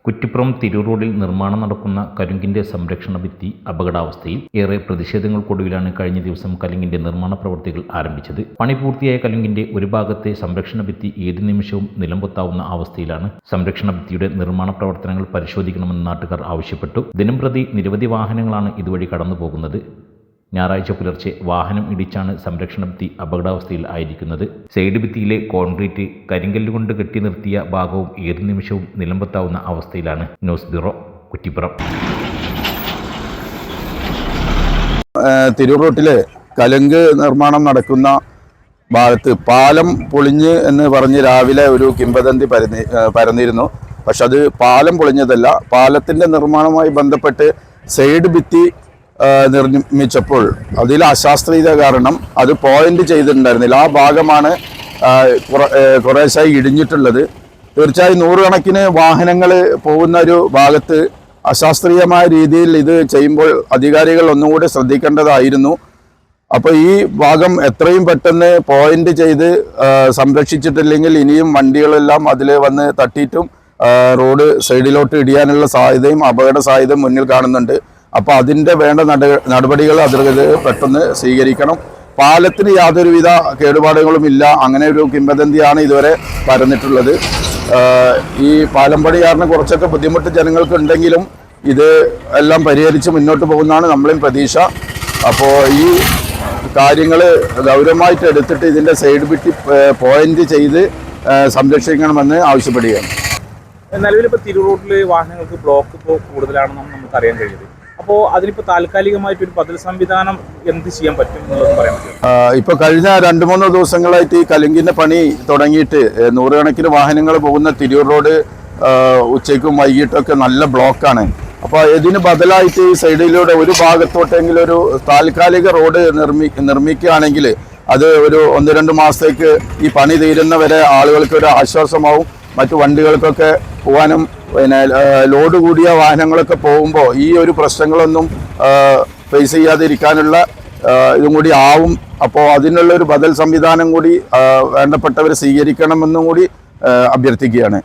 കുറ്റിപ്പുറം തിരൂർ റോഡിൽ നിർമ്മാണം നടക്കുന്ന കലുങ്കിന്റെ സംരക്ഷണ ഭിത്തി അപകടാവസ്ഥയിൽ. ഏറെ പ്രതിഷേധങ്ങൾക്കൊടുവിലാണ് കഴിഞ്ഞ ദിവസം കലുങ്കിന്റെ നിർമ്മാണ പ്രവൃത്തികൾ ആരംഭിച്ചത്. പണി പൂർത്തിയായ കലുങ്കിന്റെ ഒരു ഭാഗത്തെ സംരക്ഷണ ഭിത്തി ഏതു നിമിഷവും നിലംപൊത്താവുന്ന അവസ്ഥയിലാണ്. സംരക്ഷണ ഭിത്തിയുടെ നിർമ്മാണ പ്രവർത്തനങ്ങൾ പരിശോധിക്കണമെന്ന് നാട്ടുകാർ ആവശ്യപ്പെട്ടു. ദിനംപ്രതി നിരവധി വാഹനങ്ങളാണ് ഇതുവഴി കടന്നുപോകുന്നത്. ഞായറാഴ്ച പുലർച്ചെ വാഹനം ഇടിച്ചാണ് സംരക്ഷണ ഭിത്തി അപകടാവസ്ഥയിൽ ആയിരിക്കുന്നത്. സൈഡ് ഭിത്തിയിലെ കോൺക്രീറ്റ് കരിങ്കല്ലുകൊണ്ട് കെട്ടി നിർത്തിയ ഭാഗവും ഏതു നിമിഷവും നിലംപൊത്താവുന്ന അവസ്ഥയിലാണ്. News bureau, Kuttippuram. തിരൂർ റോട്ടിലെ കലുങ്ക് നിർമ്മാണം നടക്കുന്ന ഭാഗത്ത് പാലം പൊളിഞ്ഞ് എന്ന് പറഞ്ഞ് രാവിലെ ഒരു കിംവദന്തി പരന്നിരുന്നു. പക്ഷെ അത് പാലം പൊളിഞ്ഞതല്ല. പാലത്തിൻ്റെ നിർമ്മാണവുമായി ബന്ധപ്പെട്ട് സൈഡ് ഭിത്തി നിർമ്മിച്ചപ്പോൾ അതിൽ അശാസ്ത്രീയത കാരണം അത് പോയിന്റ് ചെയ്തിട്ടുണ്ടായിരുന്നില്ല. ആ ഭാഗമാണ് കുറേശ്ശായി ഇടിഞ്ഞിട്ടുള്ളത്. തീർച്ചയായും നൂറുകണക്കിന് വാഹനങ്ങൾ പോകുന്ന ഒരു ഭാഗത്ത് അശാസ്ത്രീയമായ രീതിയിൽ ഇത് ചെയ്യുമ്പോൾ അധികാരികൾ ഒന്നുകൂടി ശ്രദ്ധിക്കേണ്ടതായിരുന്നു. അപ്പോൾ ഈ ഭാഗം എത്രയും പെട്ടെന്ന് പോയിന്റ് ചെയ്ത് സംരക്ഷിച്ചിട്ടില്ലെങ്കിൽ ഇനിയും വണ്ടികളെല്ലാം അതിൽ വന്ന് തട്ടിയിട്ടും റോഡ് സൈഡിലോട്ട് ഇടിയാനുള്ള സാധ്യതയും അപകട സാധ്യതയും മുന്നിൽ കാണുന്നുണ്ട്. അപ്പോൾ അതിൻ്റെ വേണ്ട നടപടികൾ അധികൃതർ പെട്ടെന്ന് സ്വീകരിക്കണം. പാലത്തിന് യാതൊരുവിധ കേടുപാടുകളും ഇല്ല, അങ്ങനെ ഒരു കിംവദന്തിയാണ് ഇതുവരെ പരന്നിട്ടുള്ളത്. ഈ പാലം പണി കാരണം കുറച്ചൊക്കെ ബുദ്ധിമുട്ട് ജനങ്ങൾക്ക് ഉണ്ടെങ്കിലും ഇത് എല്ലാം പരിഹരിച്ച് മുന്നോട്ട് പോകുന്നതാണ് നമ്മളെയും പ്രതീക്ഷ. അപ്പോൾ ഈ കാര്യങ്ങൾ ഗൗരവമായിട്ട് എടുത്തിട്ട് ഇതിൻ്റെ സൈഡ് ഭിത്തി പോയിന്റ് ചെയ്ത് സംരക്ഷിക്കണമെന്ന് ആവശ്യപ്പെടുകയാണ്. നിലവിലിപ്പോൾ തിരൂർ റോഡിൽ വാഹനങ്ങൾക്ക് ബ്ലോക്ക് ഇപ്പോൾ കൂടുതലാണെന്നാണ് നമുക്ക് അറിയാൻ കഴിയുന്നത്. അപ്പോൾ അതിനിപ്പോൾ താൽക്കാലികമായിട്ടൊരു ബദൽ സംവിധാനം എന്ത് ചെയ്യാൻ പറ്റും എന്നുള്ളത് പറയാൻ പറ്റും. ഇപ്പോൾ കഴിഞ്ഞ 2-3 ദിവസങ്ങളായിട്ട് ഈ കലുങ്കിൻ്റെ പണി തുടങ്ങിയിട്ട് നൂറുകണക്കിന് വാഹനങ്ങൾ പോകുന്ന തിരൂർ റോഡ് ഉച്ചയ്ക്കും വൈകിട്ടൊക്കെ നല്ല ബ്ലോക്കാണ്. അപ്പോൾ ഇതിന് ബദലായിട്ട് ഈ സൈഡിലൂടെ ഒരു ഭാഗത്തോട്ടെങ്കിലും ഒരു താൽക്കാലിക റോഡ് നിർമ്മിക്കുകയാണെങ്കിൽ അത് ഒരു 1-2 മാസത്തേക്ക് ഈ പണി തീരുന്നവരെ ആളുകൾക്ക് ഒരു ആശ്വാസമാവും. മറ്റു വണ്ടികൾക്കൊക്കെ പോകാനും പിന്നെ ലോഡ് കൂടിയ വാഹനങ്ങളൊക്കെ പോകുമ്പോൾ ഈ ഒരു പ്രശ്നങ്ങളൊന്നും ഫേസ് ചെയ്യാതിരിക്കാനുള്ള ഇതും കൂടി ആവും. അപ്പോൾ അതിനുള്ളൊരു ബദൽ സംവിധാനം കൂടി വേണ്ടപ്പെട്ടവർ സ്വീകരിക്കണമെന്നും കൂടി അഭ്യർത്ഥിക്കുകയാണ്.